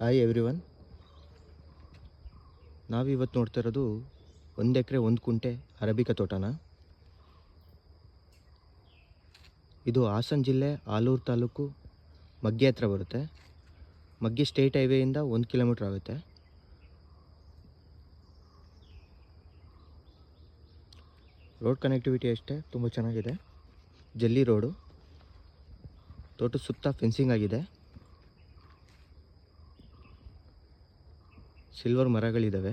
Hi everyone. ನಾವಿವತ್ತು ನೋಡ್ತಾ ಇರೋದು 1 ಎಕರೆ 1 ಕುಂಟೆ ಅರಬಿಕಾ ತೋಟನ. ಇದು ಹಾಸನ ಜಿಲ್ಲೆ ಆಲೂರು ತಾಲೂಕು ಮಗ್ಗೆ ಹತ್ರ ಬರುತ್ತೆ. ಮಗ್ಗೆ ಸ್ಟೇಟ್ ಹೈವೇಯಿಂದ 1 ಕಿಲೋಮೀಟ್ರ್ ಆಗುತ್ತೆ. ರೋಡ್ ಕನೆಕ್ಟಿವಿಟಿ ಅಷ್ಟೇ ತುಂಬ ಚೆನ್ನಾಗಿದೆ. ಜಲ್ಲಿ ರೋಡು. ತೋಟದ ಸುತ್ತ ಫೆನ್ಸಿಂಗ್ ಆಗಿದೆ. ಸಿಲ್ವರ್ ಮರಗಳಿದ್ದಾವೆ.